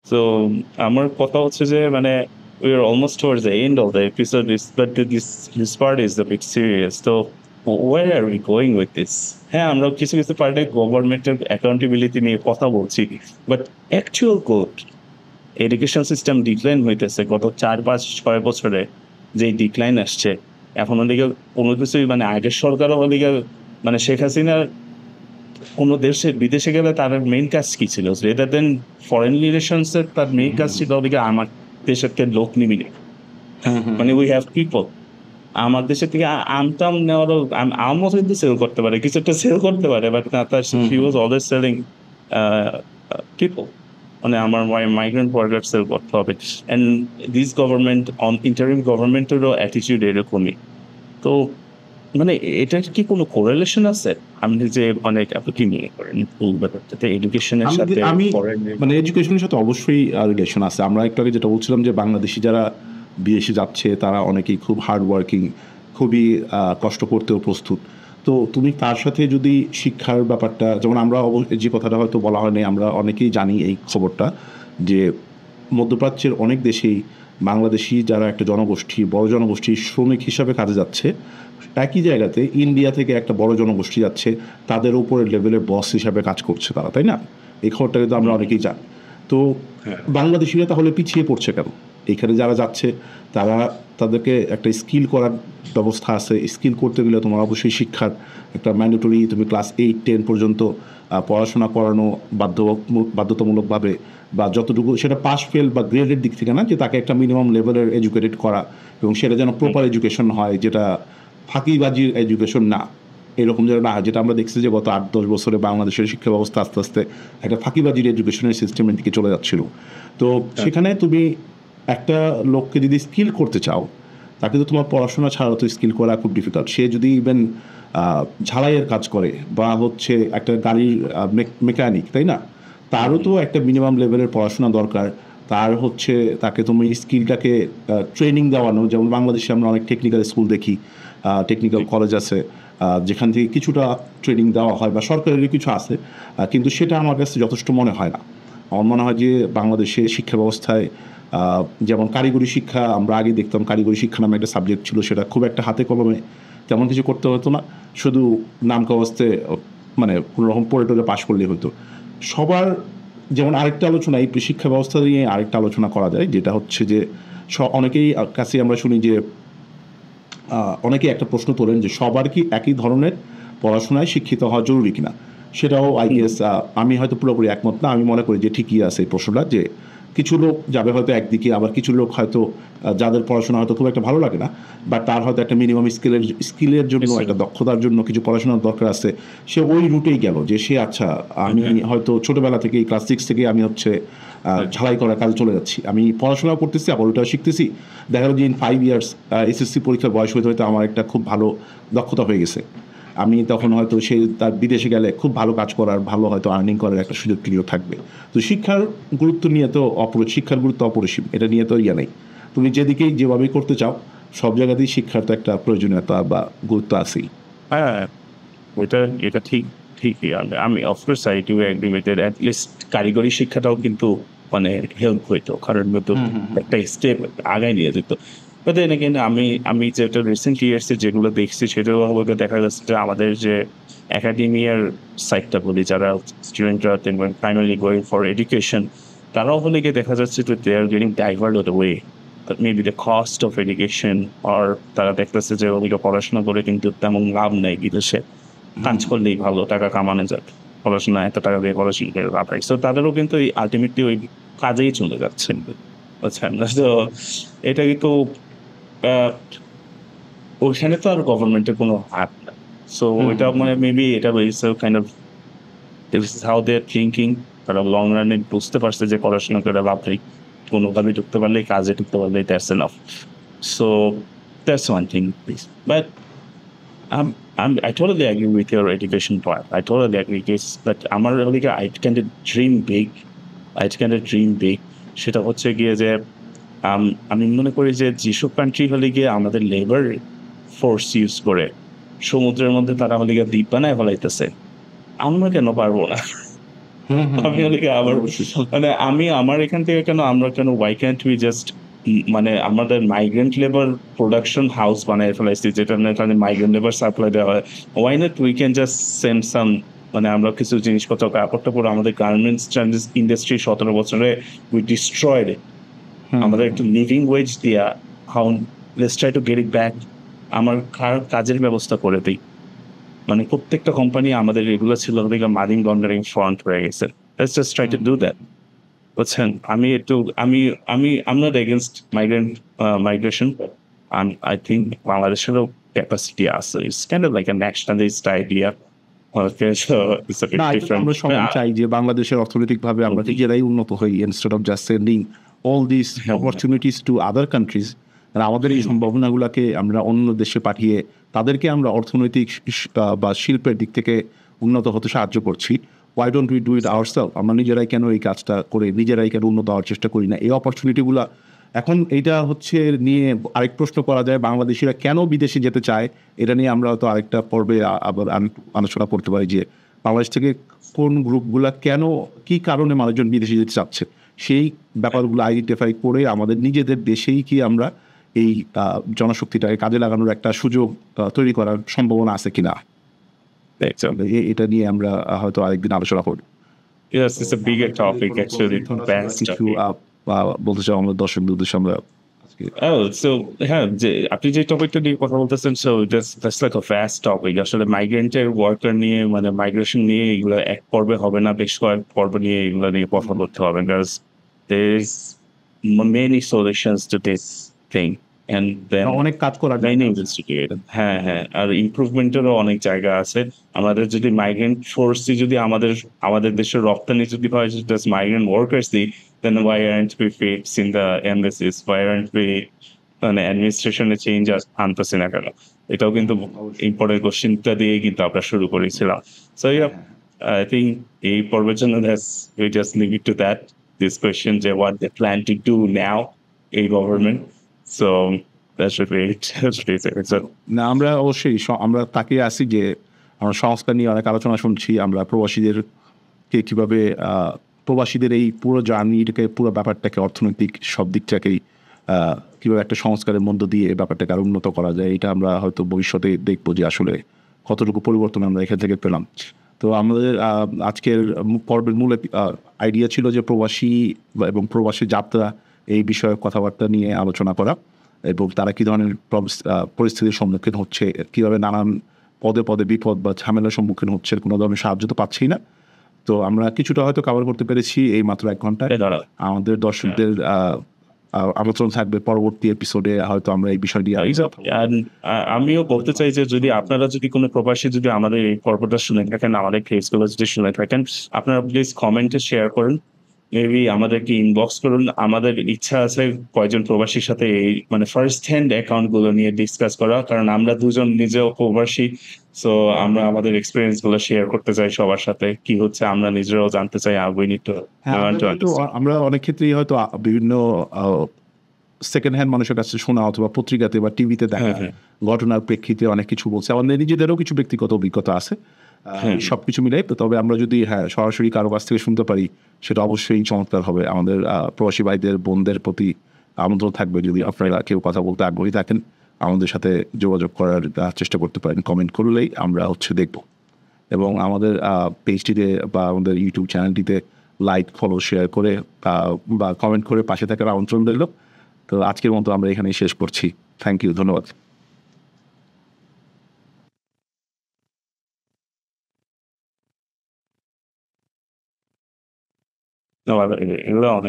So আমার কথা হচ্ছে যে মানে we are almost towards the end of the episode, but this part is a bit serious. So where are we going with this? হ্যাঁ, আমরা কিছু কিছু পার্টে গভর্নমেন্টের অ্যাকাউন্টেবিলিটি নিয়ে কথা বলছি, but actual code education system decline হইতেছে গত 4-5-6 বছরে, যে ডিক্লাইন আসছে এখন ওদিকে কোনো কিছুই মানে আগের সরকারও ওদিকে মানে শেখ হাসিনার কোনো দেশে বিদেশে গেলে তার মেইন কাজ কি ছিল? রেদার দেন ফরেন রিলেশনস এর তার মেইন কাজ ছিল ওদিকে আমার দেশের থেকে লোক নিবি না। মানে উই হ্যাভ পিপল আমার দেশের থেকে আমটাম নেওয়ারও আমও কিন্তু সেল করতে পারে, কিছু একটা সেল করতে পারে, বাট না তার she was always selling people. মানে আমার মাইগ্রেন্ট ওয়ার্কার সেল করতে হবে। And this government on interim গভর্নমেন্টেরও অ্যাটিটিউড এরকমই। তো মানে এটার কি কোনো কোরিলেশন আছে? আমি যে অনেক আপনি কি মনে করেন এই ব্যাপারটাতে এডুকেশনের সাথে? আমি মানে এডুকেশনের সাথে অবশ্যই রিলেশন আছে। আমরা একটু আগে যেটা বলছিলাম যে বাংলাদেশি যারা বিদেশে যাচ্ছে তারা অনেকেই খুব হার্ড ওয়ার্কিং, খুবই কষ্ট করতেও প্রস্তুত। তো তুমি তার সাথে যদি শিক্ষার ব্যাপারটা, যেমন আমরা যে কথাটা হয়তো বলা হয়নি, আমরা অনেকেই জানি এই খবরটা যে মধ্যপ্রাচ্যের অনেক দেশেই বাংলাদেশি যারা একটা জনগোষ্ঠী, বড় জনগোষ্ঠী শ্রমিক হিসাবে কাজে যাচ্ছে, একই জায়গাতে ইন্ডিয়া থেকে একটা বড় জনগোষ্ঠী যাচ্ছে, তাদের উপরের লেভেলের বস হিসাবে কাজ করছে তারা, তাই না? এই খবরটা কিন্তু আমরা অনেকেই জানি। তো বাংলাদেশিরা তাহলে পিছিয়ে পড়ছে কেন? এখানে যারা যাচ্ছে তারা, তাদেরকে একটা স্কিল করার ব্যবস্থা আছে। স্কিল করতে গেলে তোমার অবশ্যই শিক্ষার একটা ম্যান্ডেটরি, তুমি ক্লাস 8-10 পর্যন্ত পড়াশোনা করানো বাধ্যতামূলকভাবে, বা যতটুকু সেটা পাস ফেল বা গ্রেডের দিক থেকে না, যে তাকে একটা মিনিমাম লেভেলের এডুকেটেড করা, এবং সেটা যেন প্রপার এডুকেশন হয়, যেটা ফাঁকিবাজির এডুকেশন না, এরকম যেন না হয়। যেটা আমরা দেখছি যে গত 8-10 বছরে বাংলাদেশের শিক্ষা ব্যবস্থা আস্তে আস্তে একটা ফাঁকিবাজির এডুকেশনের সিস্টেমের দিকে চলে যাচ্ছিল। তো সেখানে তুমি একটা লোককে যদি স্কিল করতে চাও, তাকে তো তোমার পড়াশোনা ছাড়া তো স্কিল করা খুব ডিফিকাল্ট। সে যদি ইভেন ঝালাইয়ের কাজ করে বা হচ্ছে একটা গাড়ির মেকানিক, তাই না, তারও তো একটা মিনিমাম লেভেলের পড়াশোনা দরকার। তার হচ্ছে তাকে তুমি স্কিলটাকে ট্রেনিং দেওয়ানো, যেমন বাংলাদেশে আমরা অনেক টেকনিক্যাল স্কুল দেখি, টেকনিক্যাল কলেজ আছে যেখান থেকে কিছুটা ট্রেনিং দেওয়া হয়, বা সরকারেরই কিছু আছে, কিন্তু সেটা আমার কাছে যথেষ্ট মনে হয় না। আমার মনে হয় যে বাংলাদেশে শিক্ষা ব্যবস্থায় যেমন কারিগরি শিক্ষা, আমরা আগে দেখতাম কারিগরি শিক্ষা নামে একটা সাবজেক্ট ছিল, সেটা খুব একটা হাতে কলমে তেমন কিছু করতে হতো না, শুধু নাম কাগজে মানে কোনোরকম পড়ে টোলে পাশ করলেই হতো সবার। যেমন আরেকটা আলোচনা, এই শিক্ষা ব্যবস্থা নিয়ে আরেকটা আলোচনা করা যায়, যেটা হচ্ছে যে অনেকেই কাছে আমরা শুনি যে অনেকেই একটা প্রশ্ন তোলেন যে সবার কি একই ধরনের পড়াশোনায় শিক্ষিত হওয়া জরুরি কিনা। সেটাও আই গেস আমি হয়তো পুরোপুরি একমত না। আমি মনে করি যে ঠিকই আছে এই প্রশ্নটা, যে কিছু লোক যাবে হয়তো একদিকে, আবার কিছু লোক হয়তো যাদের পড়াশোনা হয়তো খুব একটা ভালো লাগে না, বা তার হয়তো একটা মিনিমাম স্কিলের জন্য, একটা দক্ষতার জন্য কিছু পড়াশোনার দরকার আছে, সে ওই রুটেই গেল, যে সে আচ্ছা আমি হয়তো ছোটোবেলা থেকেই ক্লাস 6 থেকে আমি হচ্ছে ঝালাই করার কাজে চলে যাচ্ছি, আমি পড়াশোনা করতেছি আবার ওইটাও শিখতেছি। দেখা গেল যে ইন 5 ইয়ার্স এসএসসি পরীক্ষার বয়স হইতে হয়তো আমার একটা খুব ভালো দক্ষতা হয়ে গেছে, আমি তখন হয়তো সে তার বিদেশে গেলে খুব ভালো কাজ করার, ভালো হয়তো আর্নিং করার একটা সুযোগ ক্লিয়ার থাকবে। তো শিক্ষার গুরুত্ব নিয়ে তো শিক্ষার গুরুত্ব অপরিসীম, এটা নিয়ে তো নেই। তুমি যেদিকেই যেভাবেই করতে চাও, সব জায়গাতেই শিক্ষার তো একটা প্রয়োজনীয়তা বা গুরুত্ব আছেই। হ্যাঁ, এটা ঠিকই। আমি of course I do agree with it. At least কারিগরি শিক্ষাটাও কিন্তু মানে হেল্প হইতো, কারণ একটা স্টেপ আগায় নিয়ে যেত। বাট দেন এগেইন আমি যেটা রিসেন্ট ইয়ার্সে যেগুলো দেখছি, সেটাও আমাকে দেখা যাচ্ছে যে আমাদের যে একাডেমিয়ার সাইডটা বলি, যারা স্টুডেন্টরা ফাইনালি গোয়িং ফর এডুকেশন, তারাও হলে গিয়ে দেখা যাচ্ছে যে they are getting diverted way, maybe the cost of education, আর তারা দেখতেছে যে ওইটা পড়াশোনা করে কিন্তু তেমন লাভ নেই, বিদেশে কাজ করলেই ভালো টাকা কামানো যায়, পড়াশোনা এত টাকা দিয়ে পড়াশোনা করে লাভ হয়। সো তাদেরও কিন্তু এই আলটিমেটলি ওই কাজেই চলে যাচ্ছে, বুঝছেন? তো এটা কিন্তু ওইখানে তো আর গভর্নমেন্টের কোনো হাত না। সো ওইটা মানে মেবি এটা kind of this is how they are thinking. তারা লং রানে বুঝতে পারছে যে পড়াশোনা করে লাভ নেই, কোনোভাবে ঢুকতে পারলে কাজে ঢুকতে পারলে that's enough. So that's one thing, please. But I totally agree with your education part. I totally agree, but আমার ওদিকে I can dream big. সেটা হচ্ছে গিয়ে যে আমি মনে করি যে যেসব কান্ট্রি হলে গিয়ে আমাদের লেবার ফোর্স ইউজ করে সমুদ্রের মধ্যে তারা হলে গিয়ে দ্বীপ বানায় ফেলাইতেছে, আমরা কেন পারবো না? আমি ওদিকে আবার মানে আমি আমার এখান থেকে আমরা কেন ওয়াই ক্যান্ট উই জাস্ট মানে আমাদের মাইগ্রেন্ট লেবার প্রোডাকশন হাউস বানায় ফেলাইছি যেটা এখানে মাইগ্রেন্ট লেবার সাপ্লাই দেওয়া হয়। Why not we can just send some মানে আমরা কিছু জিনিসপত্র কাপড় টাপড় আমাদের গার্মেন্টস ইন্ডাস্ট্রি 17 বছরে উই ডিস্ট্রয়েড। আমাদের একটু লিভিং ওয়েজ দিয়া how let's try to get it back. আমার কাজের ব্যবস্থা করে দিই। মানে প্রত্যেকটা কোম্পানি আমাদের এগুলো ছিল দেখলাম মানি লন্ডারিং ফ্রন্ট হয়ে গেছে। Let's just try to do that. বুঝছেন? আমি একটু আমি আমি I'm not against migrant migration. I think বাংলাদেশেরও ক্যাপাসিটি আছে। It's kind of like a nationalist idea. Okay, so it's a bit না, এটা তো different. আমরা সবাই চাই যে বাংলাদেশের অর্থনৈতিকভাবে আমরা নিজেরাই উন্নত হই instead of just sending all this opportunities to other countries. আর আমাদের এই সম্ভাবনাগুলোকে আমরা অন্য দেশে পাঠিয়ে তাদেরকে আমরা অর্থনৈতিক বা শিল্পের দিক থেকে উন্নত হতে সাহায্য করছি। Why don't we do it ourself? আমরা নিজেরাই কেন এই কাজটা করে নিজেরাই কেন উন্নত হওয়ার চেষ্টা করি না? এই অপরচুনিটিগুলো এখন এইটা হচ্ছে নিয়ে আরেক প্রশ্ন করা যায়, বাংলাদেশিরা কেন বিদেশে যেতে চায়? এটা নিয়ে আমরা হয়তো আরেকটা পর্বে আবার আলোচনা করতে পারি যে বাংলাদেশ থেকে কোন গ্রুপগুলা কেন, কি কারণে মানুষজন বিদেশে যেতে চাচ্ছে, সেই ব্যাপারগুলো আইডেন্টিফাই করে আমাদের নিজেদের দেশেই কি আমরা এই জনশক্তিটাকে কাজে লাগানোর একটা সুযোগ তৈরি করার সম্ভাবনা আছে কিনা, এটা নিয়ে আমরা হয়তো আরেকদিন আলোচনা করব। Yes, it's a bigger topic actually. Vast কিছু topic. বলতে চাও আমাদের দর্শকদের উদ্দেশ্যে আমরা আজকে? Oh, so হ্যাঁ, যে আপনি যে টপিকটা নিয়ে কথা বলতেছেন, so that's like a vast topic. আসলে মাইগ্রেন্টের ওয়ার্কার নিয়ে মানে মাইগ্রেশন নিয়ে এগুলো এক পর্বে হবে না, বেশ কয়েক পর্ব নিয়ে এগুলো নিয়ে কথা বলতে হবে, because there is many solutions to this thing and then অনেক কাজ করা যায়। many investigated. হ্যাঁ, হ্যাঁ, আর ইমপ্রুভমেন্টেরও অনেক জায়গা আছে। আমাদের যদি মাইগ্রেন্ট ফোর্সই যদি আমাদের দেশের রপ্তানি যদি হয় just migrant workers দিই, then why aren't we fixing the embassies? Why aren't we মানে অ্যাডমিনিস্ট্রেশনে চেঞ্জ আনতেছি না কেন? এটাও কিন্তু ইম্পর্টেন্ট কোশ্চেনটা দিয়েই কিন্তু আমরা শুরু করেছিলাম। সো ইয়া, আই থিঙ্ক এই পর্বের জন্য we just leave it to that. This question যে what they plan to do now, এই government. So that should be it. So, না, আমরা অবশ্যই আমরা তাকিয়ে আছি যে আমরা সংস্কার নিয়ে অনেক আলোচনা শুনছি। আমরা প্রবাসীদেরকে কীভাবে প্রবাসীদের এই পুরো জার্নিটাকে, পুরো ব্যাপারটাকে, অর্থনৈতিক সব দিকটাকেই কীভাবে একটা সংস্কারের মধ্য দিয়ে এই ব্যাপারটাকে আরও উন্নত করা যায়, এটা আমরা হয়তো ভবিষ্যতে দেখবো যে আসলে কতটুকু পরিবর্তন আমরা এখান থেকে পেলাম। তো আমাদের আজকের পর্বের মূল আইডিয়া ছিল যে প্রবাসী এবং প্রবাসী যাত্রা এই বিষয়ে কথাবার্তা নিয়ে আলোচনা করা এবং তারা কী ধরনের পরিস্থিতির সম্মুখীন হচ্ছে, কীভাবে নানান পদে পদে বিপদ বা ঝামেলার সম্মুখীন হচ্ছে, কোনো ধরনের সাহায্য তো পাচ্ছি না। তো আমরা কিছুটা হয়তো কভার করতে পেরেছি এই মাত্র 1 ঘন্টায়। আমাদের দর্শকদের আমন্ত্রণ থাকবে পরবর্তী এপিসোডে হয়তো আমরা এই বিষয় নিয়ে আমিও বলতে চাই যে যদি আপনারা যদি কোনো প্রবাসী যদি আমাদের এই পর্বটা শুনে থাকেন, আমাদের কেসগুলো যদি শুনে থাকেন, আপনারা প্লিজ কমেন্টে শেয়ার করুন, মেবি আমাদেরকে ইনবক্স করুন। আমাদের ইচ্ছা আছে কয়েকজন প্রবাসীর সাথে এই মানে ফার্স্ট হ্যান্ড অ্যাকাউন্টগুলো নিয়ে ডিসকাস করা, কারণ আমরা দুজন নিজেও প্রবাসী। সো আমরা আমাদের এক্সপিরিয়েন্সগুলো শেয়ার করতে চাই সবার সাথে, কি হচ্ছে আমরা নিজেরাও জানতে চাই। আমরা অনেক ক্ষেত্রেই হয়তো বিভিন্ন সেকেন্ড হ্যান্ড মানুষের কাছে শোনা অথবা পত্রিকাতে বা টিভিতে দেখা ঘটনার প্রেক্ষিতে অনেক কিছু বলছে, আমাদের নিজেদেরও কিছু ব্যক্তিগত অভিজ্ঞতা আছে, সবকিছু মিলে। তবে আমরা যদি সরাসরি কারো কাছ থেকে শুনতে পারি সেটা অবশ্যই চমৎকার হবে। আমাদের প্রবাসী ভাইদের বোনদের প্রতি আমন্ত্রণ থাকবে, যদি আপনারা কেউ কথা বলতে আগ্রহী থাকেন আমাদের সাথে যোগাযোগ করার চেষ্টা করতে পারেন। কমেন্ট করলেই আমরা দেখব, এবং আমাদের পেজটিতে বা আমাদের ইউটিউব চ্যানেলটিতে লাইক, ফলো, শেয়ার করে বা কমেন্ট করে পাশে থাকার আমন্ত্রণ রইল। তো আজকের মতো আমরা এখানেই শেষ করছি। থ্যাংক ইউ, ধন্যবাদ। এগুলো অনেক